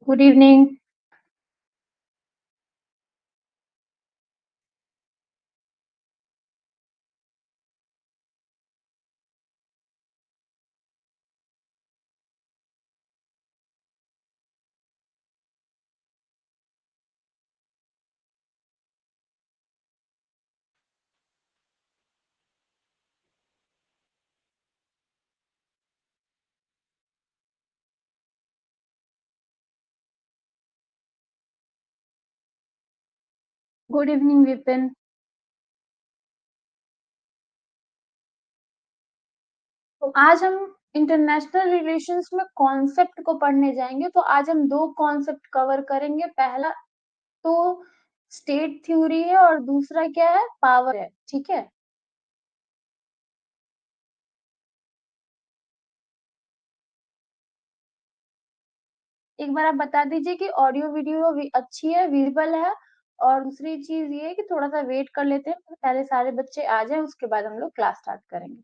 Good evening. Good evening Vipin. तो आज हम इंटरनेशनल रिलेशंस में कॉन्सेप्ट को पढ़ने जाएंगे। तो आज हम दो कॉन्सेप्ट कवर करेंगे। पहला तो स्टेट थ्योरी है और दूसरा क्या है, पावर है। ठीक है। एक बार आप बता दीजिए कि ऑडियो वीडियो अच्छी है, विजिबल है। और दूसरी चीज ये है कि थोड़ा सा वेट कर लेते हैं, पहले सारे बच्चे आ जाएं, उसके बाद हम लोग क्लास स्टार्ट करेंगे।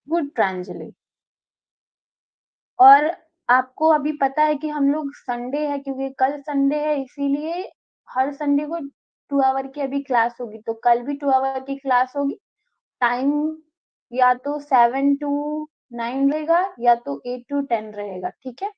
गुड प्रांजलि। और आपको अभी पता है कि हम लोग संडे है, क्योंकि कल संडे है, इसीलिए हर संडे को 2 आवर की अभी क्लास होगी। तो कल भी 2 आवर की क्लास होगी। टाइम या तो 7 to 9 रहेगा या तो 8 to 10 रहेगा। ठीक है।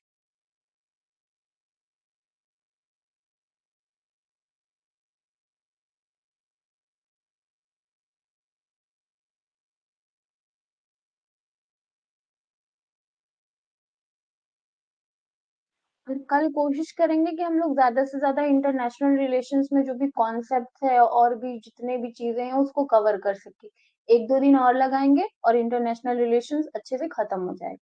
और कल कोशिश करेंगे कि हम लोग ज्यादा से ज्यादा इंटरनेशनल रिलेशंस में जो भी कॉन्सेप्ट है और भी जितने भी चीजें हैं उसको कवर कर सके। 1-2 दिन और लगाएंगे और इंटरनेशनल रिलेशंस अच्छे से खत्म हो जाएगा।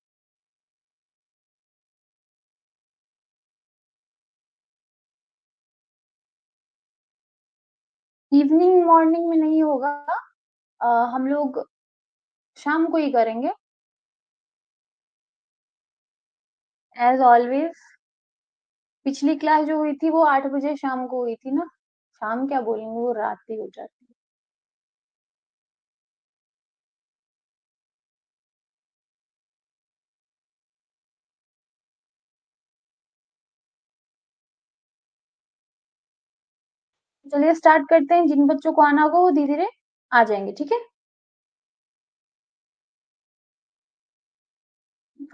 इवनिंग मॉर्निंग में नहीं होगा। हम लोग शाम को ही करेंगे, एज ऑलवेज। पिछली क्लास जो हुई थी वो 8 बजे शाम को हुई थी ना। शाम क्या बोलेंगे, वो रात ही हो जाती है। चलिए स्टार्ट करते हैं। जिन बच्चों को आना होगा वो धीरे धीरे आ जाएंगे। ठीक है।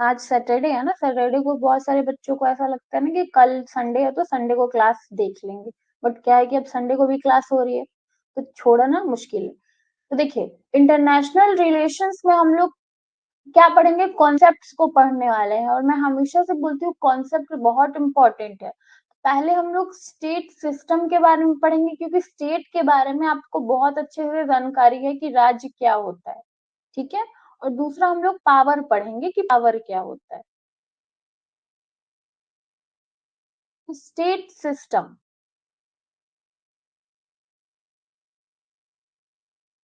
आज सैटरडे है ना, सैटरडे को बहुत सारे बच्चों को ऐसा लगता है ना कि कल संडे है तो संडे को क्लास देख लेंगे। बट क्या है कि अब संडे को भी क्लास हो रही है, तो छोड़ना मुश्किल है। तो देखिए, इंटरनेशनल रिलेशंस में हम लोग क्या पढ़ेंगे, कॉन्सेप्ट्स को पढ़ने वाले हैं। और मैं हमेशा से बोलती हूँ कॉन्सेप्ट बहुत इंपॉर्टेंट है। पहले हम लोग स्टेट सिस्टम के बारे में पढ़ेंगे, क्योंकि स्टेट के बारे में आपको बहुत अच्छे से जानकारी है कि राज्य क्या होता है। ठीक है। और दूसरा हम लोग पावर पढ़ेंगे कि पावर क्या होता है। State system.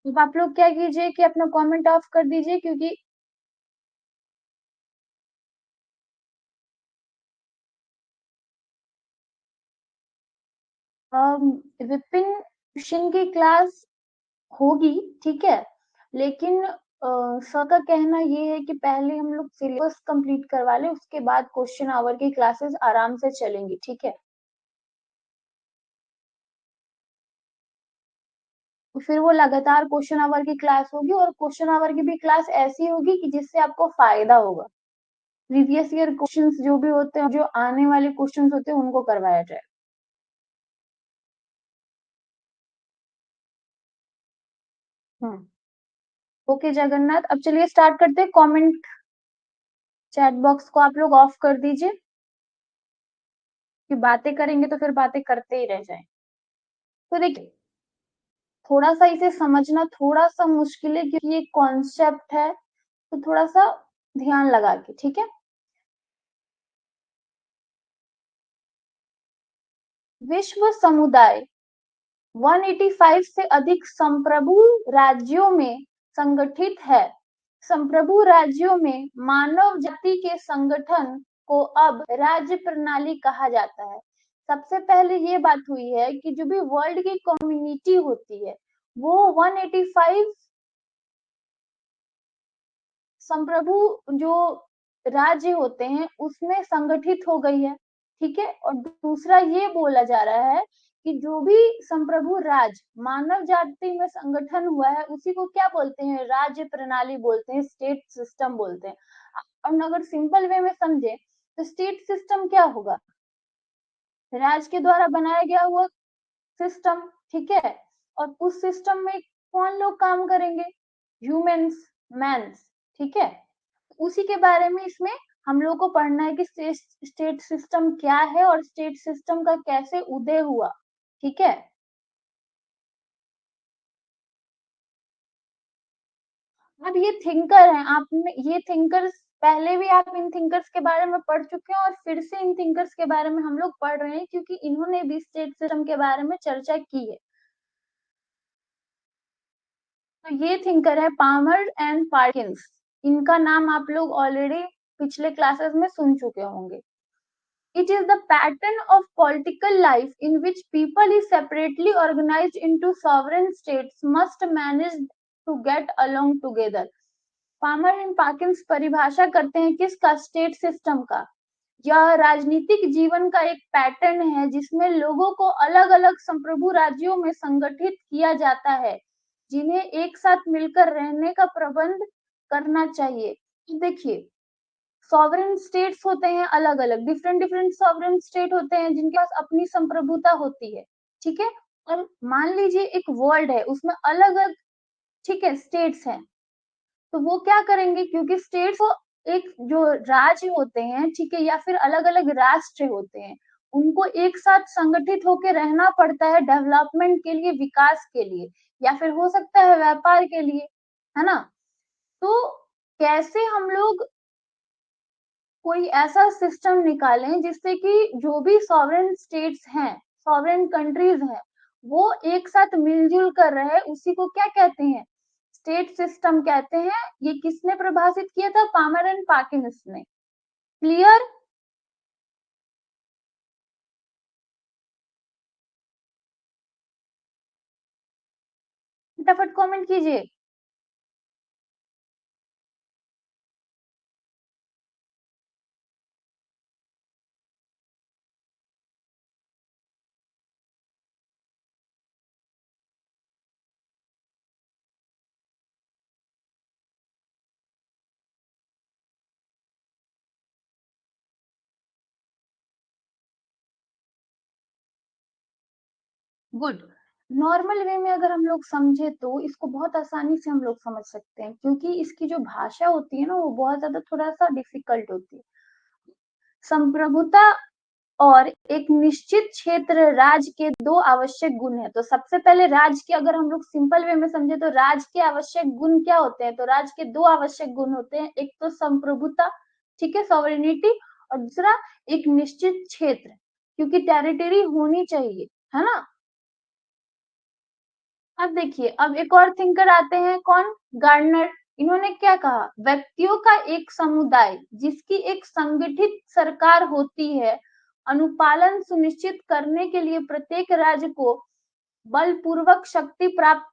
अब आप लोग क्या कीजिए कि अपना कमेंट ऑफ कर दीजिए, क्योंकि विपिन ट्यूशन की क्लास होगी। ठीक है। लेकिन सर का कहना ये है कि पहले हम लोग सिलेबस कंप्लीट करवा लें, उसके बाद क्वेश्चन आवर की क्लासेस आराम से चलेंगी। ठीक है। तो फिर वो लगातार क्वेश्चन आवर की क्लास होगी, और क्वेश्चन आवर की भी क्लास ऐसी होगी कि जिससे आपको फायदा होगा। प्रीवियस ईयर क्वेश्चंस जो भी होते हैं, जो आने वाले क्वेश्चंस होते हैं, उनको करवाया जाए। हम्म। ओके जगन्नाथ, अब चलिए स्टार्ट करते हैं। कमेंट चैट बॉक्स को आप लोग ऑफ कर दीजिए, कि बातें करेंगे तो फिर बातें करते ही रह जाएं। तो देखिए, थोड़ा सा इसे समझना थोड़ा सा मुश्किल है, क्योंकि ये कॉन्सेप्ट है। तो थोड़ा सा ध्यान लगा के। ठीक है। विश्व समुदाय 185 से अधिक संप्रभु राज्यों में संगठित है। संप्रभु राज्यों में मानव जाति के संगठन को अब राज्य प्रणाली कहा जाता है। सबसे पहले ये बात हुई है कि जो भी वर्ल्ड की कम्युनिटी होती है वो 185 संप्रभु जो राज्य होते हैं उसमें संगठित हो गई है, ठीक है। और दूसरा ये बोला जा रहा है कि जो भी संप्रभु राज मानव जाति में संगठन हुआ है उसी को क्या बोलते हैं, राज्य प्रणाली बोलते हैं, स्टेट सिस्टम बोलते हैं। और अगर सिंपल वे में समझे तो स्टेट सिस्टम क्या होगा, राज के द्वारा बनाया गया हुआ सिस्टम, ठीक है। और उस सिस्टम में कौन लोग काम करेंगे, ह्यूमंस, मैंस, ठीक है। उसी के बारे में इसमें हम लोग को पढ़ना है कि स्टेट सिस्टम क्या है और स्टेट सिस्टम का कैसे उदय हुआ, ठीक है। अब ये थिंकर हैं, आपने ये थिंकर्स पहले भी आप इन थिंकर्स के बारे में पढ़ चुके हैं और फिर से इन थिंकर्स के बारे में हम लोग पढ़ रहे हैं क्योंकि इन्होंने भी स्टेट सिस्टम के बारे में चर्चा की है। तो ये थिंकर है पामर एंड पार्किंस, इनका नाम आप लोग ऑलरेडी पिछले क्लासेस में सुन चुके होंगे। It is the pattern of political life in which people is separately organized into sovereign states must manage to get along together. Palmer and Perkins परिभाषा करते हैं किसका, स्टेट सिस्टम का। यह राजनीतिक जीवन का एक पैटर्न है जिसमें लोगों को अलग अलग संप्रभु राज्यों में संगठित किया जाता है जिन्हें एक साथ मिलकर रहने का प्रबंध करना चाहिए। देखिए, सॉवरेन स्टेट्स होते हैं अलग अलग, डिफरेंट डिफरेंट सॉवरेन स्टेट होते हैं जिनके पास अपनी संप्रभुता होती है, ठीक है। और मान लीजिए एक वर्ल्ड है उसमें अलग अलग, ठीक है, स्टेट्स हैं, तो वो क्या करेंगे, क्योंकि स्टेट्स को एक जो राज्य होते हैं, ठीक है, या फिर अलग अलग राष्ट्र होते हैं, उनको एक साथ संगठित होकर रहना पड़ता है डेवलपमेंट के लिए, विकास के लिए, या फिर हो सकता है व्यापार के लिए, है ना। तो कैसे हम लोग कोई ऐसा सिस्टम निकालें जिससे कि जो भी सॉवरेन स्टेट्स हैं, सॉवरेन कंट्रीज हैं, वो एक साथ मिलजुल कर रहे, उसी को क्या कहते हैं, स्टेट सिस्टम कहते हैं। ये किसने प्रभाषित किया था, पामर एंड पार्किंस ने। क्लियर? फटाफट कमेंट कीजिए। गुड। नॉर्मल वे में अगर हम लोग समझे तो इसको बहुत आसानी से हम लोग समझ सकते हैं क्योंकि इसकी जो भाषा होती है ना वो बहुत ज्यादा थोड़ा सा डिफिकल्ट होती है। संप्रभुता और एक निश्चित क्षेत्र राज के दो आवश्यक गुण है। तो सबसे पहले राज के अगर हम लोग सिंपल वे में समझे तो राज के आवश्यक गुण क्या होते हैं, तो राज के दो आवश्यक गुण होते हैं, एक तो संप्रभुता, ठीक है, सॉवरेनिटी, और दूसरा एक निश्चित क्षेत्र, क्योंकि टेरिटरी होनी चाहिए, है ना। अब देखिए, अब एक और थिंकर आते हैं, कौन, गार्डनर। इन्होंने क्या कहा, व्यक्तियों का एक समुदाय जिसकी एक संगठित सरकार होती है, अनुपालन सुनिश्चित करने के लिए प्रत्येक राज्य को बलपूर्वक शक्ति प्राप्त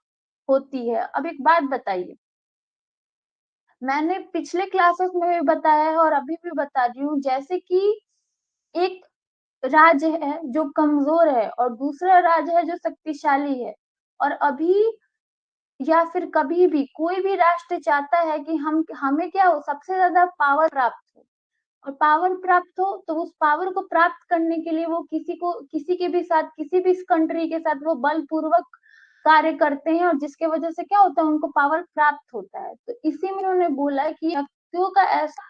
होती है। अब एक बात बताइए, मैंने पिछले क्लासेस में भी बताया है और अभी भी बता रही हूँ, जैसे कि एक राज्य है जो कमजोर है और दूसरा राज्य है जो शक्तिशाली है, और अभी या फिर कभी भी कोई भी राष्ट्र चाहता है कि हम हमें क्या हो, सबसे ज्यादा पावर प्राप्त हो, और पावर प्राप्त हो तो उस पावर को प्राप्त करने के लिए वो किसी के भी साथ, किसी भी कंट्री के साथ वो बलपूर्वक कार्य करते हैं, और जिसके वजह से क्या होता है, उनको पावर प्राप्त होता है। तो इसी में उन्होंने बोला कि व्यक्तियों का ऐसा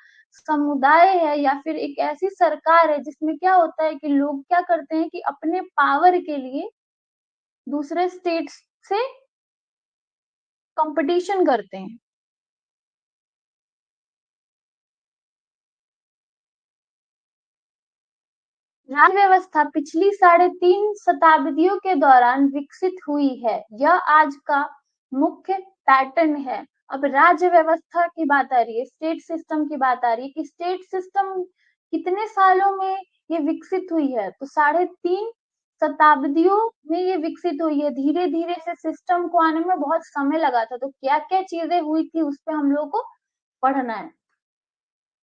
समुदाय है या फिर एक ऐसी सरकार है जिसमें क्या होता है कि लोग क्या करते हैं कि अपने पावर के लिए दूसरे स्टेट्स से कंपटीशन करते हैं। राज्य व्यवस्था पिछली 3.5 शताब्दियों के दौरान विकसित हुई है, यह आज का मुख्य पैटर्न है। अब राज्य व्यवस्था की बात आ रही है, स्टेट सिस्टम की बात आ रही है कि स्टेट सिस्टम कितने सालों में ये विकसित हुई है? तो 3.5 शताब्दियों में ये विकसित हुई है। धीरे-धीरे से सिस्टम को आने में बहुत समय लगा था। तो क्या-क्या चीज़ें हुई थी उस पे हम लोगों को पढ़ना है।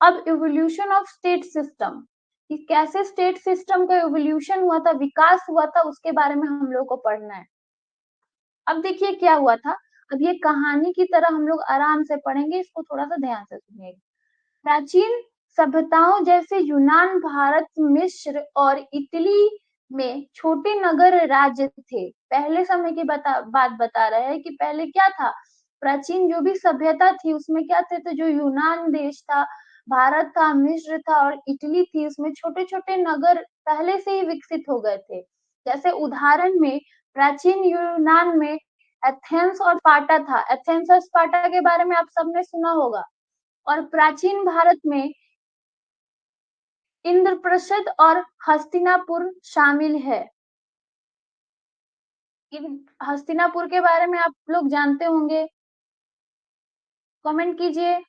अब इवोल्यूशन ऑफ स्टेट सिस्टम, कि कैसे स्टेट सिस्टम का इवोल्यूशन हुआ था, विकास हुआ था, उसके बारे में हम लोग को पढ़ना है। अब देखिए क्या हुआ था, अब ये कहानी की तरह हम लोग आराम से पढ़ेंगे, इसको थोड़ा-सा ध्यान से सुनिएगा। प्राचीन सभ्यताओं जैसे यूनान, भारत, मिस्र और इटली में छोटे नगर राज्य थे। पहले समय की बात बता रहे हैं कि पहले क्या था, प्राचीन जो भी सभ्यता थी उसमें क्या थे, तो जो यूनान देश था, भारत था, मिस्र था और इटली थी, उसमें छोटे-छोटे नगर पहले से ही विकसित हो गए थे। जैसे उदाहरण में प्राचीन यूनान में एथेंस और स्पार्टा था। एथेंस और स्पार्टा के बारे में आप सबने सुना होगा। और प्राचीन भारत में इंद्रप्रस्थ और हस्तिनापुर शामिल है। इन हस्तिनापुर के बारे में आप लोग जानते होंगे, कमेंट कीजिए।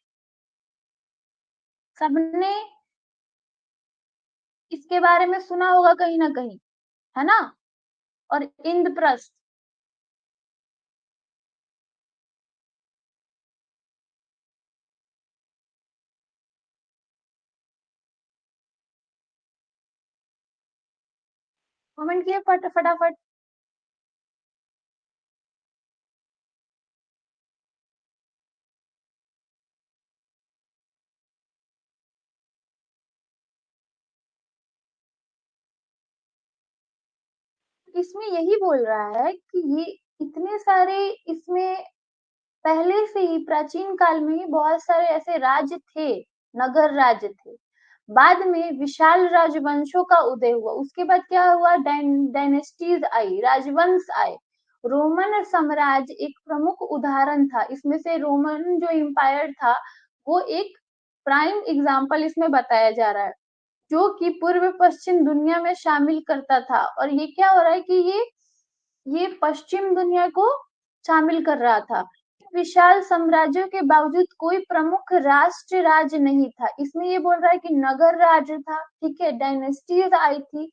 सबने इसके बारे में सुना होगा कहीं ना कहीं, है ना? और इंद्रप्रस्थ, कमेंट किए फटाफट। इसमें यही बोल रहा है कि ये इतने सारे इसमें पहले से ही प्राचीन काल में ही बहुत सारे ऐसे राज्य थे, नगर राज्य थे। बाद में विशाल राजवंशों का उदय हुआ। उसके बाद क्या हुआ, डायनेस्टीज आई, राजवंश आए। रोमन साम्राज्य एक प्रमुख उदाहरण था। इसमें से रोमन जो एम्पायर था वो एक प्राइम एग्जाम्पल इसमें बताया जा रहा है, जो कि पूर्व पश्चिम दुनिया में शामिल करता था। और ये क्या हो रहा है कि ये पश्चिम दुनिया को शामिल कर रहा था। विशाल साम्राज्यों के बावजूद कोई प्रमुख राष्ट्र राज्य नहीं था। इसमें ये बोल रहा है कि नगर राज्य था, ठीक है, डायनेस्टीज आई थी,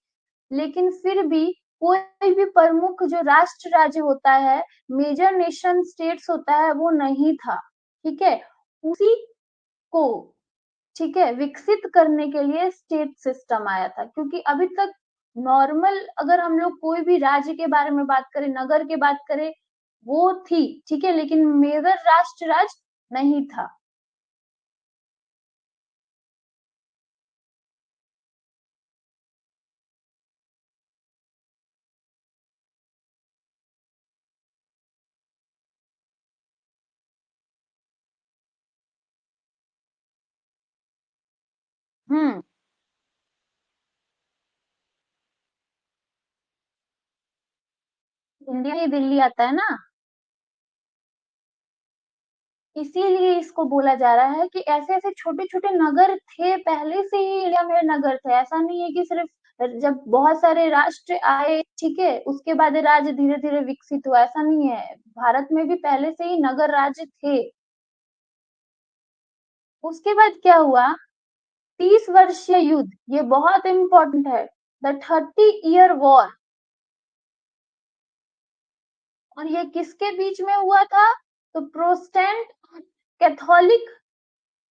लेकिन फिर भी कोई भी प्रमुख जो राष्ट्र राज्य होता है, मेजर नेशन स्टेट्स होता है, वो नहीं था, ठीक है। उसी को, ठीक है, विकसित करने के लिए स्टेट सिस्टम आया था। क्योंकि अभी तक नॉर्मल अगर हम लोग कोई भी राज्य के बारे में बात करें, नगर की बात करें, वो थी, ठीक है, लेकिन मेजर राष्ट्र राज्य नहीं था। हम्म, इंडिया ही दिल्ली आता है ना, इसीलिए इसको बोला जा रहा है कि ऐसे ऐसे छोटे छोटे नगर थे, पहले से ही इंडिया में नगर थे। ऐसा नहीं है कि सिर्फ जब बहुत सारे राष्ट्र आए, ठीक है, उसके बाद राज्य धीरे धीरे विकसित हुआ, ऐसा नहीं है। भारत में भी पहले से ही नगर राज्य थे। उसके बाद क्या हुआ, 30 वर्षीय युद्ध, ये बहुत इंपॉर्टेंट है, द 30 ईयर वॉर। और ये किसके बीच में हुआ था, तो प्रोटेस्टेंट कैथोलिक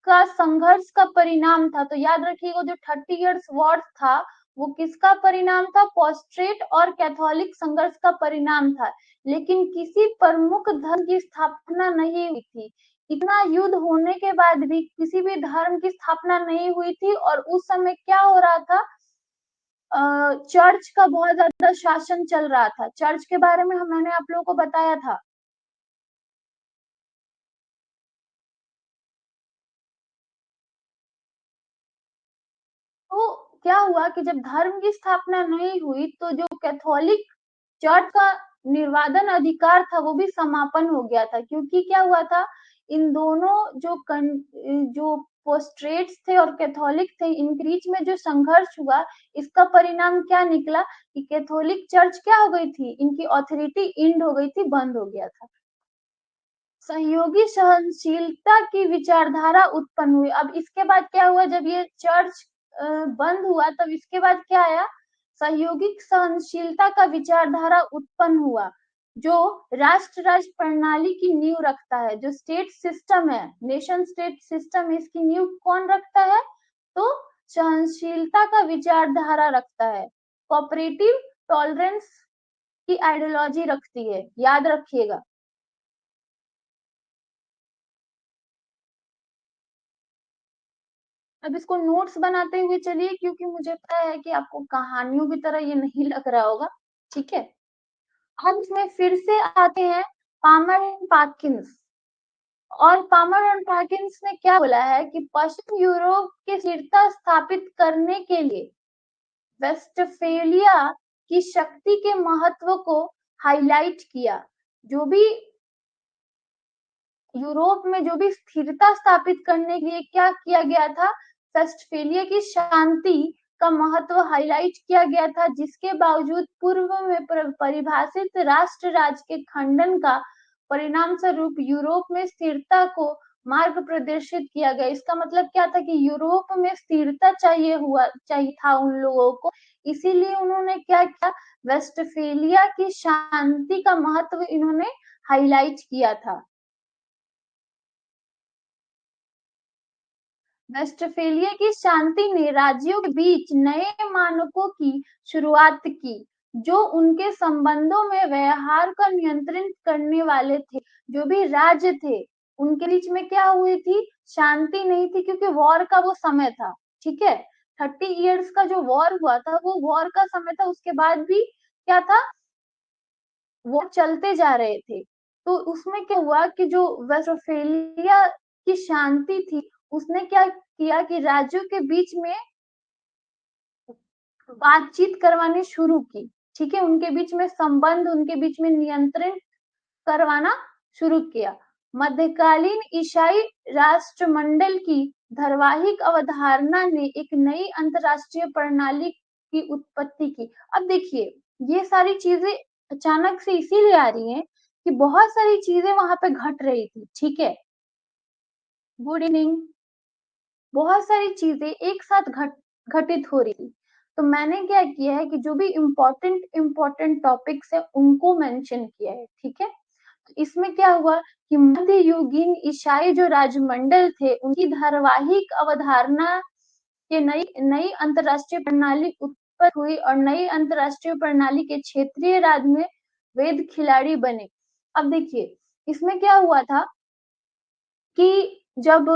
का संघर्ष का परिणाम था। तो याद रखिएगा, जो 30 इयर्स वॉर था वो किसका परिणाम था, पोस्ट्रेट और कैथोलिक संघर्ष का परिणाम था। लेकिन किसी प्रमुख धर्म की स्थापना नहीं हुई थी। इतना युद्ध होने के बाद भी किसी भी धर्म की स्थापना नहीं हुई थी। और उस समय क्या हो रहा था, चर्च का बहुत ज्यादा शासन चल रहा था। चर्च के बारे में मैंने आप लोगों को बताया था। तो क्या हुआ कि जब धर्म की स्थापना नहीं हुई तो जो कैथोलिक चर्च का निर्वाधन अधिकार था वो भी समापन हो गया था। क्योंकि क्या हुआ था, इन दोनों जो पोस्ट्रेट्स थे और कैथोलिक थे, इनके बीच में जो संघर्ष हुआ, इसका परिणाम क्या निकला कि कैथोलिक चर्च क्या हो गई थी, इनकी ऑथोरिटी इंड हो गई थी, बंद हो गया था। सहयोगी सहनशीलता की विचारधारा उत्पन्न हुई। अब इसके बाद क्या हुआ, जब ये चर्च बंद हुआ तब इसके बाद क्या आया, सहयोगिक सहनशीलता का विचारधारा उत्पन्न हुआ, जो राष्ट्र राज्य प्रणाली की नींव रखता है। जो स्टेट सिस्टम है, नेशन स्टेट सिस्टम, इसकी नींव कौन रखता है, तो सहनशीलता का विचारधारा रखता है, कोऑपरेटिव टॉलरेंस की आइडियोलॉजी रखती है, याद रखिएगा। अब इसको नोट्स बनाते हुए चलिए, क्योंकि मुझे पता है कि आपको कहानियों की तरह ये नहीं लग रहा होगा, ठीक है। अब इसमें फिर से आते हैं पामर एंड पाकिंस, और पामर एंड पाकिंस ने क्या बोला है कि पश्चिम यूरोप की स्थिरता स्थापित करने के लिए वेस्टफेलिया की शक्ति के महत्व को हाईलाइट किया। जो भी यूरोप में जो भी स्थिरता स्थापित करने के लिए क्या किया गया था, वेस्टफेलिया की शांति का महत्व हाईलाइट किया गया था, जिसके बावजूद पूर्व में परिभाषित राष्ट्र राज्य के खंडन का परिणाम स्वरूप यूरोप में स्थिरता को मार्ग प्रदर्शित किया गया। इसका मतलब क्या था कि यूरोप में स्थिरता चाहिए था उन लोगों को, इसीलिए उन्होंने क्या किया, वेस्टफेलिया की शांति का महत्व इन्होंने हाईलाइट किया था। वेस्टफेलिया की शांति ने राज्यों के बीच नए मानकों की शुरुआत की, जो उनके संबंधों में व्यवहार का नियंत्रित करने वाले थे। जो भी राज्य थे उनके बीच में क्या हुई थी, शांति नहीं थी, क्योंकि वॉर का वो समय था, ठीक है। 30 इयर्स का जो वॉर हुआ था वो वॉर का समय था, उसके बाद भी क्या था, वो चलते जा रहे थे। तो उसमें क्या हुआ कि जो वेस्टफेलिया की शांति थी, उसने क्या किया कि राज्यों के बीच में बातचीत करवानी शुरू की, ठीक है, उनके बीच में संबंध, उनके बीच में नियंत्रण करवाना शुरू किया। मध्यकालीन ईसाई राष्ट्रमंडल की धारावाहिक अवधारणा ने एक नई अंतरराष्ट्रीय प्रणाली की उत्पत्ति की। अब देखिए, ये सारी चीजें अचानक से इसीलिए आ रही हैं कि बहुत सारी चीजें वहां पे घट रही थी, ठीक है। Good evening. बहुत सारी चीजें एक साथ घटित हो रही थी, तो मैंने क्या किया है कि जो भी इम्पोर्टेंट इम्पोर्टेंट टॉपिक्स है उनको मेंशन किया है, ठीक है। तो इसमें क्या हुआ कि मध्ययुगीन ईसाई जो राजमंडल थे उनकी धारावाहिक अवधारणा के नई नई अंतरराष्ट्रीय प्रणाली उत्पन्न हुई, और नई अंतरराष्ट्रीय प्रणाली के क्षेत्रीय राज में वेद खिलाड़ी बने। अब देखिए, इसमें क्या हुआ था कि जब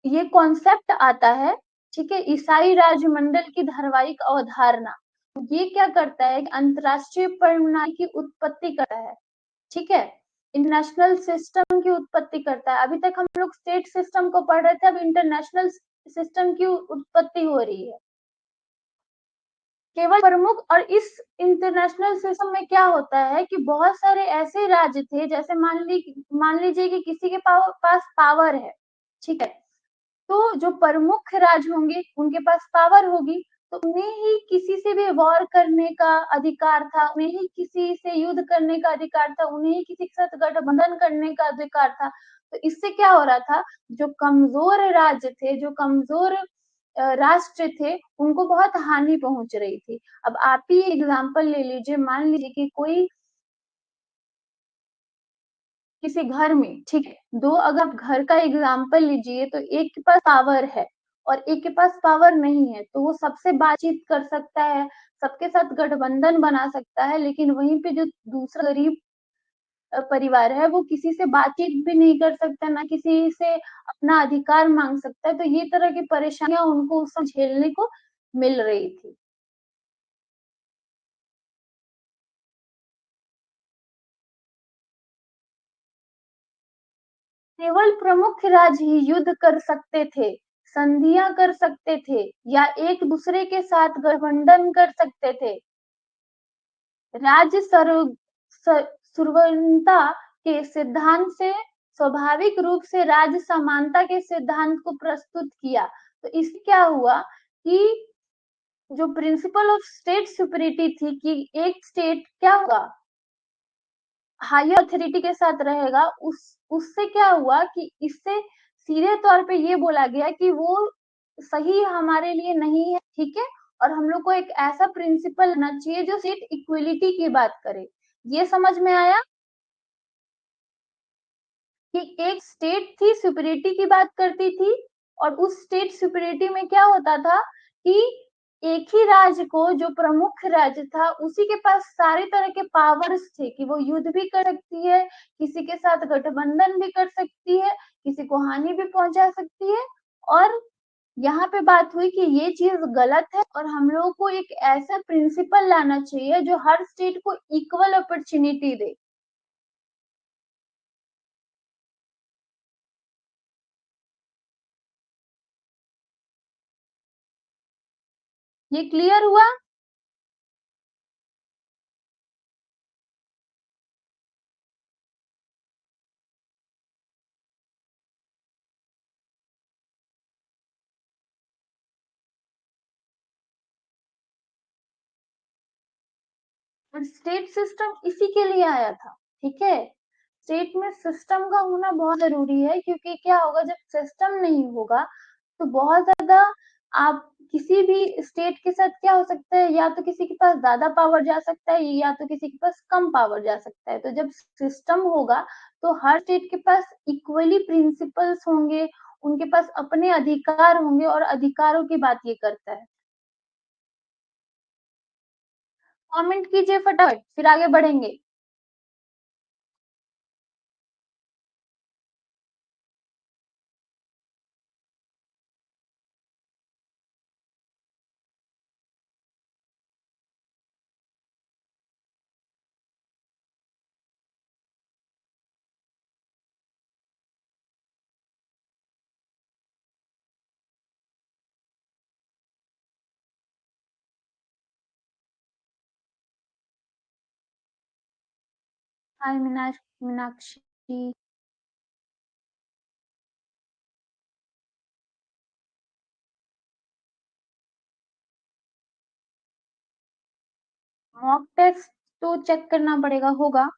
ये कॉन्सेप्ट आता है, ठीक है, ईसाई राजमंडल की धारावाहिक अवधारणा, ये क्या करता है, अंतरराष्ट्रीय प्रणाली की उत्पत्ति करता है, ठीक है, इंटरनेशनल सिस्टम की उत्पत्ति करता है। अभी तक हम लोग स्टेट सिस्टम को पढ़ रहे थे, अब इंटरनेशनल सिस्टम की उत्पत्ति हो रही है। केवल प्रमुख, और इस इंटरनेशनल सिस्टम में क्या होता है कि बहुत सारे ऐसे राज्य थे, जैसे मान लीजिए कि किसी के पास पावर है, ठीक है, तो जो प्रमुख राज्य होंगे उनके पास पावर होगी, तो उन्हें ही किसी से भी वॉर करने का अधिकार था, उन्हें ही किसी से युद्ध करने का अधिकार था, उन्हें ही किसी के साथ गठबंधन करने का अधिकार था। तो इससे क्या हो रहा था, जो कमजोर राज्य थे, जो कमजोर राष्ट्र थे, उनको बहुत हानि पहुंच रही थी। अब आप ही एग्जाम्पल ले लीजिए, मान लीजिए कि कोई किसी घर में, ठीक है, दो अगर घर का एग्जाम्पल लीजिए, तो एक के पास पावर है और एक के पास पावर नहीं है, तो वो सबसे बातचीत कर सकता है, सबके साथ गठबंधन बना सकता है, लेकिन वहीं पे जो दूसरा गरीब परिवार है वो किसी से बातचीत भी नहीं कर सकता, ना किसी से अपना अधिकार मांग सकता है। तो ये तरह की परेशानियां उनको उस समय झेलने को मिल रही थी। केवल प्रमुख राज्य ही युद्ध कर सकते थे, संधियां कर सकते थे, या एक दूसरे के साथ गठबंधन कर सकते थे। राज्य सर्वसम्मता के सिद्धांत से स्वाभाविक रूप से राज्य समानता के सिद्धांत को प्रस्तुत किया। तो इससे क्या हुआ कि जो प्रिंसिपल ऑफ स्टेट सुपरिटी थी, कि एक स्टेट क्या होगा, हायर अथॉरिटी के साथ रहेगा, उस उससे क्या हुआ कि इससे सीधे तौर पे ये बोला गया कि वो सही हमारे लिए नहीं है, ठीक है? और हम लोग को एक ऐसा प्रिंसिपल होना चाहिए जो स्टेट इक्वलिटी की बात करे। ये समझ में आया कि एक स्टेट थी सुपीरियरिटी की बात करती थी और उस स्टेट सुपीरियरिटी में क्या होता था कि एक ही राज्य को जो प्रमुख राज्य था उसी के पास सारे तरह के पावर्स थे कि वो युद्ध भी कर सकती है, किसी के साथ गठबंधन भी कर सकती है, किसी को हानि भी पहुंचा सकती है। और यहाँ पे बात हुई कि ये चीज गलत है और हम लोगों को एक ऐसा प्रिंसिपल लाना चाहिए जो हर स्टेट को इक्वल अपॉर्चुनिटी दे। ये क्लियर हुआ? और स्टेट सिस्टम इसी के लिए आया था, ठीक है? स्टेट में सिस्टम का होना बहुत जरूरी है क्योंकि क्या होगा जब सिस्टम नहीं होगा तो बहुत ज्यादा आप किसी भी स्टेट के साथ क्या हो सकता है, या तो किसी के पास ज्यादा पावर जा सकता है या तो किसी के पास कम पावर जा सकता है। तो जब सिस्टम होगा तो हर स्टेट के पास इक्वली प्रिंसिपल्स होंगे, उनके पास अपने अधिकार होंगे और अधिकारों की बात ये करता है। कमेंट कीजिए फटाफट फिर आगे बढ़ेंगे। हाय मीनाक्षी। मॉक टेस्ट तो चेक करना पड़ेगा, होगा।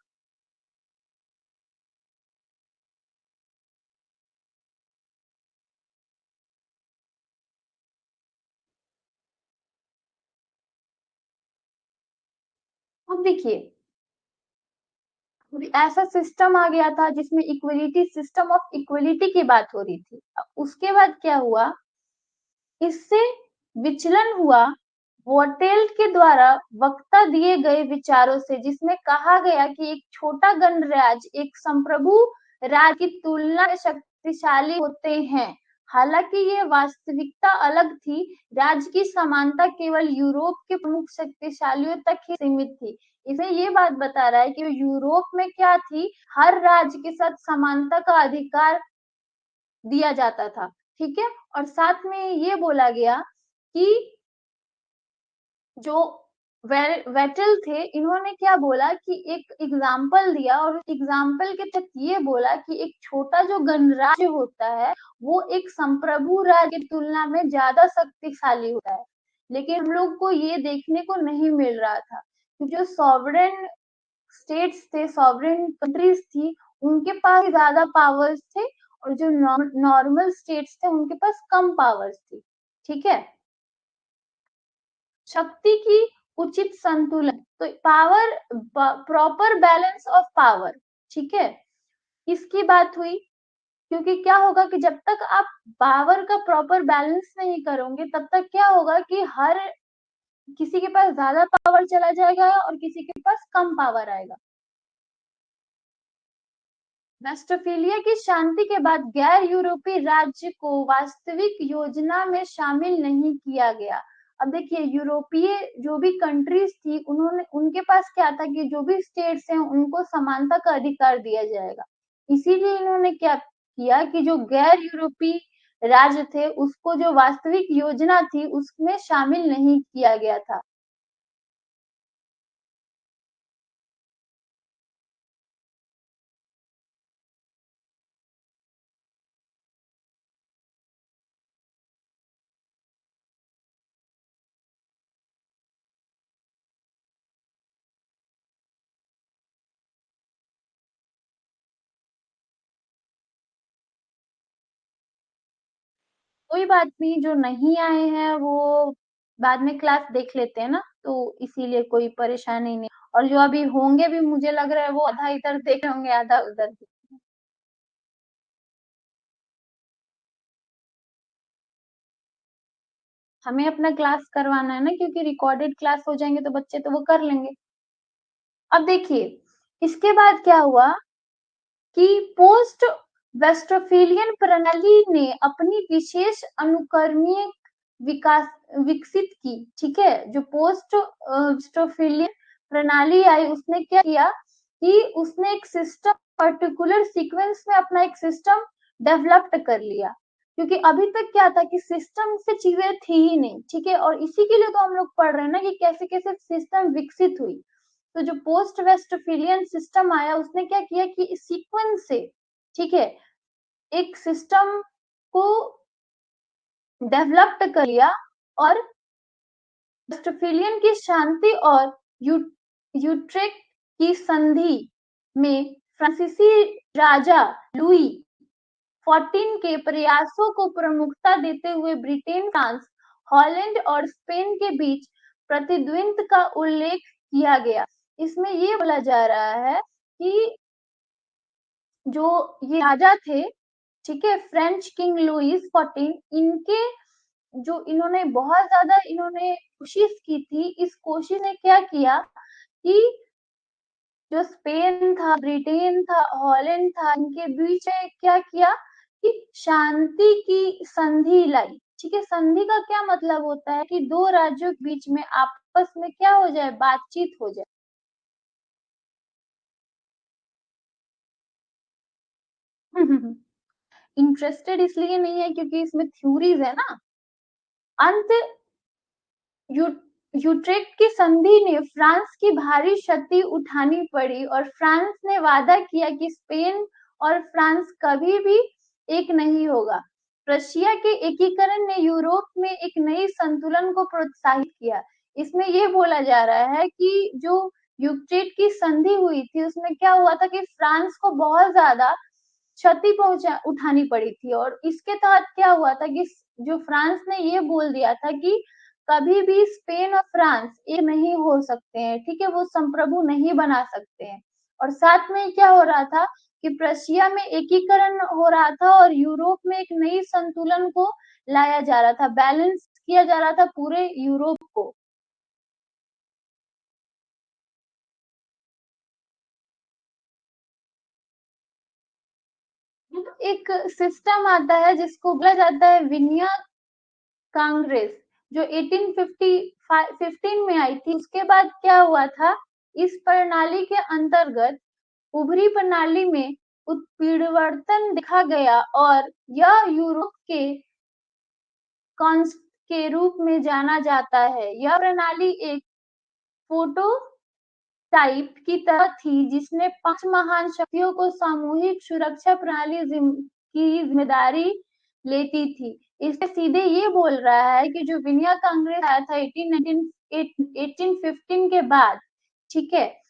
अब देखिए ऐसा सिस्टम आ गया था जिसमें इक्वलिटी, सिस्टम ऑफ इक्वलिटी की बात हो रही थी। अब उसके बाद क्या हुआ, इससे विचलन हुआ वोटेल्ट के द्वारा वक्ता दिए गए विचारों से, जिसमें कहा गया कि एक छोटा गणराज्य एक संप्रभु राज्य की तुलना में शक्तिशाली होते हैं। हालांकि ये वास्तविकता अलग थी। राज्य की समानता केवल यूरोप के प्रमुख शक्तिशालियों तक ही सीमित थी। इसे ये बात बता रहा है कि यूरोप में क्या थी, हर राज्य के साथ समानता का अधिकार दिया जाता था, ठीक है? और साथ में ये बोला गया कि जो वेटल थे इन्होंने क्या बोला कि एक एग्जाम्पल दिया और एग्जाम्पल के तहत ये बोला कि एक छोटा जो गणराज्य होता है वो एक संप्रभु राज्य की तुलना में ज्यादा शक्तिशाली होता है। लेकिन हम लोग को ये देखने को नहीं मिल रहा था कि जो सॉवरेन स्टेट्स थे, सॉवरेन कंट्रीज थी, उनके पास ज्यादा पावर्स थे और जो नॉर्मल स्टेट्स थे उनके पास कम पावर्स थी, ठीक है? शक्ति की उचित संतुलन, तो power, proper balance of power, ठीक है? इसकी बात हुई। क्योंकि क्या होगा कि जब तक आप पावर का प्रॉपर बैलेंस नहीं करोगे तब तक क्या होगा कि हर किसी के पास ज्यादा पावर चला जाएगा और किसी के पास कम पावर आएगा। वेस्टफेलिया की शांति के बाद गैर यूरोपीय राज्य को वास्तविक योजना में शामिल नहीं किया गया। अब देखिए यूरोपीय जो भी कंट्रीज थी उन्होंने, उनके पास क्या था कि जो भी स्टेट्स हैं उनको समानता का अधिकार दिया जाएगा। इसीलिए इन्होंने क्या किया कि जो गैर यूरोपीय राज्य थे उसको जो वास्तविक योजना थी उसमें शामिल नहीं किया गया था। कोई बात नहीं, जो नहीं आए हैं वो बाद में क्लास देख लेते हैं ना, तो इसीलिए कोई परेशानी नहीं। और जो अभी होंगे भी मुझे लग रहा है वो आधा इधर देख रहे होंगे, आधा उधर देख। हमें अपना क्लास करवाना है ना, क्योंकि रिकॉर्डेड क्लास हो जाएंगे तो बच्चे तो वो कर लेंगे। अब देखिए, इसके बाद क्या हुआ कि पोस्ट वेस्टफेलियन प्रणाली ने अपनी विशेष अनुक्रमीय विकास विकसित की। ठीक है, जो पोस्ट वेस्टफेलियन प्रणाली आई उसने क्या किया कि उसने एक सिस्टम, पर्टिकुलर सीक्वेंस में अपना एक सिस्टम डेवलप्ड कर लिया। क्योंकि अभी तक क्या था कि सिस्टम से चीजें थी ही नहीं। ठीक है, और इसी के लिए तो हम लोग पढ़ रहे हैं ना कि कैसे कैसे सिस्टम विकसित हुई। तो जो पोस्ट वेस्टफेलियन सिस्टम आया उसने क्या किया कि सीक्वेंस से, ठीक है, एक सिस्टम को डेवलप्ड कर लिया। और वेस्टफेलियन की शांति और यू, यूट्रेक्ट की संधि में फ्रांसीसी राजा लुई 14 के प्रयासों को प्रमुखता देते हुए ब्रिटेन, फ्रांस, हॉलैंड और स्पेन के बीच प्रतिद्वंद का उल्लेख किया गया। इसमें ये बोला जा रहा है कि जो ये राजा थे, ठीक है, फ्रेंच किंग लुइस 14, इनके जो इन्होंने बहुत ज्यादा इन्होंने कोशिश की थी। इस कोशिश ने क्या किया कि जो स्पेन था, ब्रिटेन था, हॉलैंड था, इनके बीच में क्या किया कि शांति की संधि लाई। ठीक है, संधि का क्या मतलब होता है कि दो राज्यों के बीच में आपस में क्या हो जाए, बातचीत हो जाए। इंटरेस्टेड इसलिए नहीं है क्योंकि इसमें थ्योरीज है ना। अंत यू, यूट्रेक्ट की संधि ने फ्रांस की भारी क्षति उठानी पड़ी और फ्रांस ने वादा किया कि स्पेन और फ्रांस कभी भी एक नहीं होगा। रशिया के एकीकरण ने यूरोप में एक नई संतुलन को प्रोत्साहित किया। इसमें यह बोला जा रहा है कि जो यूट्रेक्ट की संधि हुई थी उसमें क्या हुआ था कि फ्रांस को बहुत ज्यादा क्षति पहुंचा उठानी पड़ी थी। और इसके तहत क्या हुआ था कि जो फ्रांस ने ये बोल दिया था कि कभी भी स्पेन और फ्रांस ये नहीं हो सकते हैं। ठीक है, वो संप्रभु नहीं बना सकते हैं। और साथ में क्या हो रहा था कि प्रशिया में एकीकरण हो रहा था और यूरोप में एक नई संतुलन को लाया जा रहा था, बैलेंस किया जा रहा था पूरे यूरोप को। एक सिस्टम आता है जिसको बोला जाता है विनिया कांग्रेस, जो 1815 में आई थी। उसके बाद क्या हुआ था, इस प्रणाली के अंतर्गत उभरी प्रणाली में उत्परिवर्तन देखा गया और यह यूरोप के कॉन्स्ट के रूप में जाना जाता है। यह प्रणाली एक फोटो टाइप की तरह थी जिसने 5 महान शक्तियों को सामूहिक सुरक्षा प्रणाली की जिम्मेदारी लेती थी। इसमें सीधे ये बोल रहा है कि जो विनिया कांग्रेस आया था 1815 के बाद, ठीक है,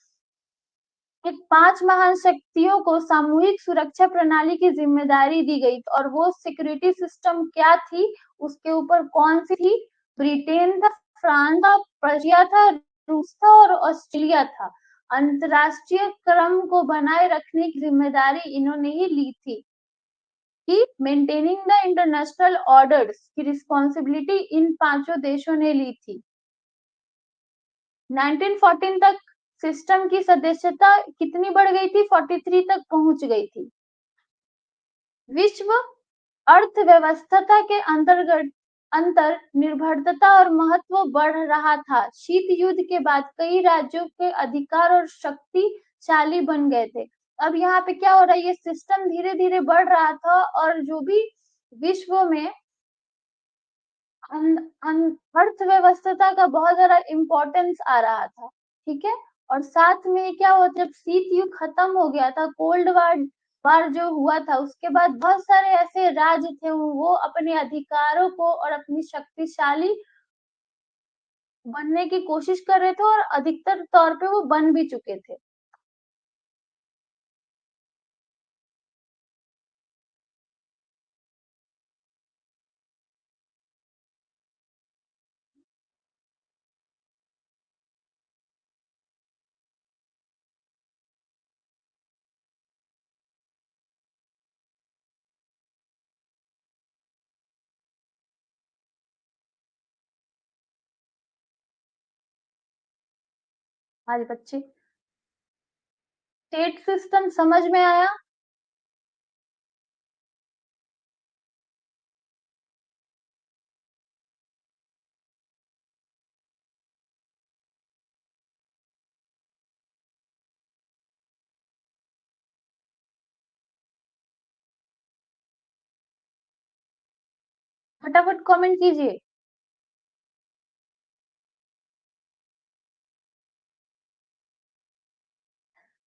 एक 5 महान शक्तियों को सामूहिक सुरक्षा प्रणाली की जिम्मेदारी दी गई। और वो सिक्योरिटी सिस्टम क्या थी, उसके ऊपर कौन सी थी, ब्रिटेन था, फ्रांस था, प्रशिया था, रूस था और ऑस्ट्रेलिया था। अंतरराष्ट्रीय क्रम को बनाए रखने की जिम्मेदारी इन्होंने ही ली थी कि मेंटेनिंग द इंटरनेशनल ऑर्डर्स की रिस्पॉन्सिबिलिटी इन पांचों देशों ने ली थी। 1914 तक सिस्टम की सदस्यता कितनी बढ़ गई थी, 43 तक पहुंच गई थी। विश्व अर्थव्यवस्था के अंतर्गत अंतर निर्भरता और महत्व बढ़ रहा था। शीत युद्ध के बाद कई राज्यों के अधिकार और शक्तिशाली बन गए थे। अब यहाँ पे क्या हो रहा है, ये सिस्टम धीरे धीरे बढ़ रहा था और जो भी विश्व में अर्थव्यवस्था का बहुत ज्यादा इम्पोर्टेंस आ रहा था। ठीक है, और साथ में क्या हुआ, जब शीत युद्ध खत्म हो गया था, कोल्ड वार जो हुआ था, उसके बाद बहुत सारे ऐसे राज्य थे वो अपने अधिकारों को और अपनी शक्तिशाली बनने की कोशिश कर रहे थे और अधिकतर तौर पे वो बन भी चुके थे। आज बच्चे स्टेट सिस्टम समझ में आया? फटाफट कमेंट कीजिए।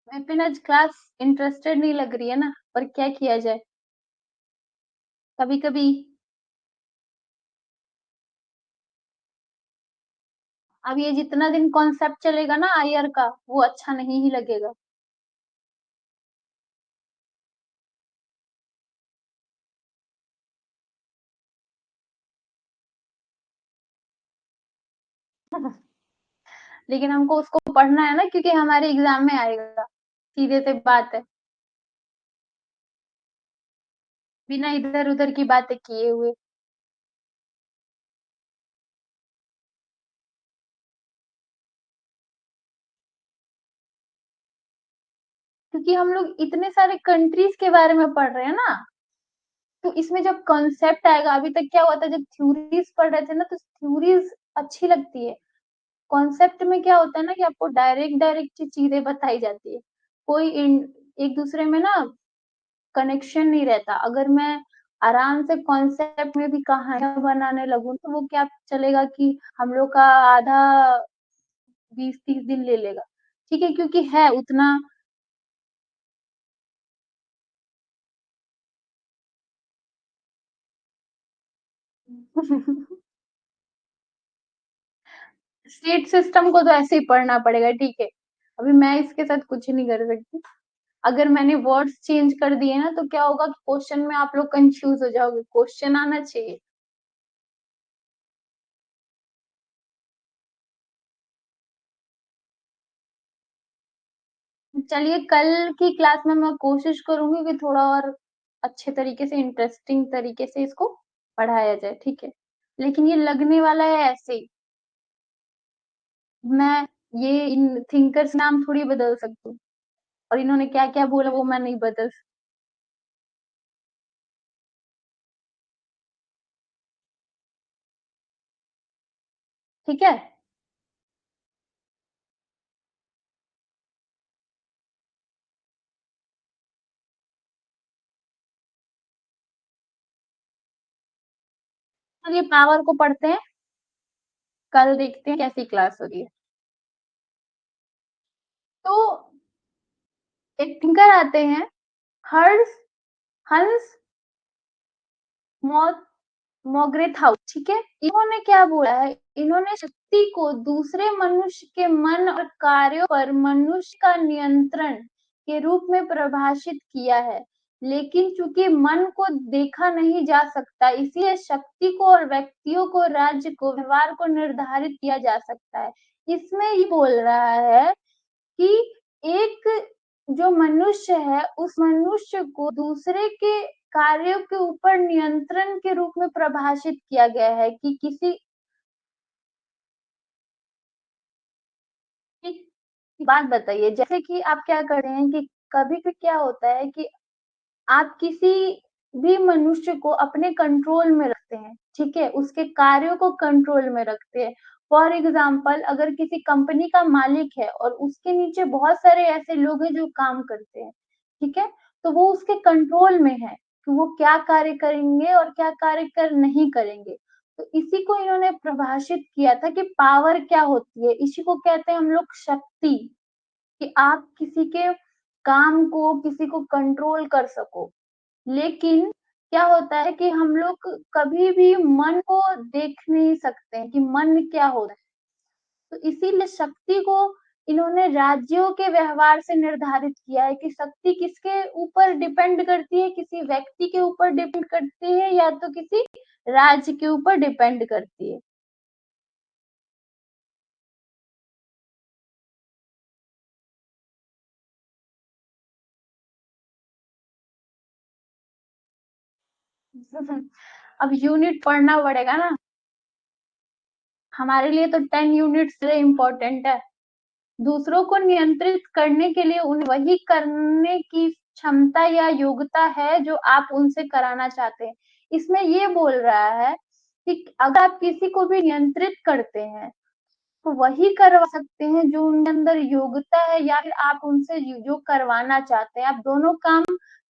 विपिन आज क्लास इंटरेस्टेड नहीं लग रही है ना, पर क्या किया जाए, कभी कभी। अब ये जितना दिन कॉन्सेप्ट चलेगा ना आईआर का, वो अच्छा नहीं ही लगेगा। लेकिन हमको उसको पढ़ना है ना, क्योंकि हमारे एग्जाम में आएगा, सीधे से बात है, बिना इधर उधर की बातें किए हुए। क्योंकि हम लोग इतने सारे कंट्रीज के बारे में पढ़ रहे हैं ना, तो इसमें जब कॉन्सेप्ट आएगा, अभी तक क्या हुआ था, जब थ्योरीज पढ़ रहे थे ना, तो थ्योरीज अच्छी लगती है। कॉन्सेप्ट में क्या होता है ना, कि आपको डायरेक्ट डायरेक्ट चीजें बताई जाती है, कोई एक दूसरे में ना कनेक्शन नहीं रहता। अगर मैं आराम से कॉन्सेप्ट में भी कहानियां बनाने लगूं, तो वो क्या चलेगा कि हम लोग का आधा 20-30 दिन ले लेगा। ठीक है, क्योंकि है उतना। स्टेट सिस्टम को तो ऐसे ही पढ़ना पड़ेगा, ठीक है। अभी मैं इसके साथ कुछ नहीं कर सकती। अगर मैंने वर्ड्स चेंज कर दिए ना, तो क्या होगा कि क्वेश्चन में आप लोग कंफ्यूज हो जाओगे, क्वेश्चन आना चाहिए। चलिए, कल की क्लास में मैं कोशिश करूंगी कि थोड़ा और अच्छे तरीके से, इंटरेस्टिंग तरीके से इसको पढ़ाया जाए, ठीक है। लेकिन ये लगने वाला है ऐसे ही। मैं ये इन थिंकर्स नाम थोड़ी बदल सकती हूँ, और इन्होंने क्या क्या बोला वो मैं नहीं बदल सकती। ठीक है। चलिए पावर को पढ़ते हैं, कल देखते हैं कैसी क्लास हो रही है। तो एक थिंकर आते हैं, हर्स हंस मोग्रेथाउ, ठीक है। इन्होंने क्या बोला है, इन्होंने शक्ति को दूसरे मनुष्य के मन और कार्यों पर मनुष्य का नियंत्रण के रूप में परिभाषित किया है। लेकिन चूंकि मन को देखा नहीं जा सकता, इसलिए शक्ति को और व्यक्तियों को, राज्य को, व्यवहार को निर्धारित किया जा सकता है। इसमें ये बोल रहा है कि एक जो मनुष्य है, उस मनुष्य को दूसरे के कार्यों के ऊपर नियंत्रण के रूप में परिभाषित किया गया है, कि किसी की बात बताइए, जैसे कि आप क्या कर रहे हैं कि कभी भी क्या होता है कि आप किसी भी मनुष्य को अपने कंट्रोल में रखते हैं, ठीक है, उसके कार्यों को कंट्रोल में रखते हैं। फॉर एग्जाम्पल, अगर किसी कंपनी का मालिक है और उसके नीचे बहुत सारे ऐसे लोग हैं जो काम करते हैं, ठीक है, तो वो उसके कंट्रोल में है कि वो क्या कार्य करेंगे और क्या कार्य कर नहीं करेंगे। तो इसी को इन्होंने परिभाषित किया था कि पावर क्या होती है, इसी को कहते हैं हम लोग शक्ति, कि आप किसी के काम को, किसी को कंट्रोल कर सको। लेकिन क्या होता है कि हम लोग कभी भी मन को देख नहीं सकते हैं कि मन क्या हो रहा है। तो इसीलिए शक्ति को इन्होंने राज्यों के व्यवहार से निर्धारित किया है, कि शक्ति किसके ऊपर डिपेंड करती है, किसी व्यक्ति के ऊपर डिपेंड करती है, या तो किसी राज्य के ऊपर डिपेंड करती है। अब यूनिट पढ़ना पड़ेगा ना, हमारे लिए तो 10 यूनिट्स इम्पोर्टेंट है। दूसरों को नियंत्रित करने के लिए उन्हें वही करने की क्षमता या योग्यता है जो आप उनसे कराना चाहते हैं। इसमें ये बोल रहा है कि अगर आप किसी को भी नियंत्रित करते हैं तो वही करवा सकते हैं जो उनके अंदर योग्यता है, या फिर आप उनसे जो करवाना चाहते हैं, आप दोनों काम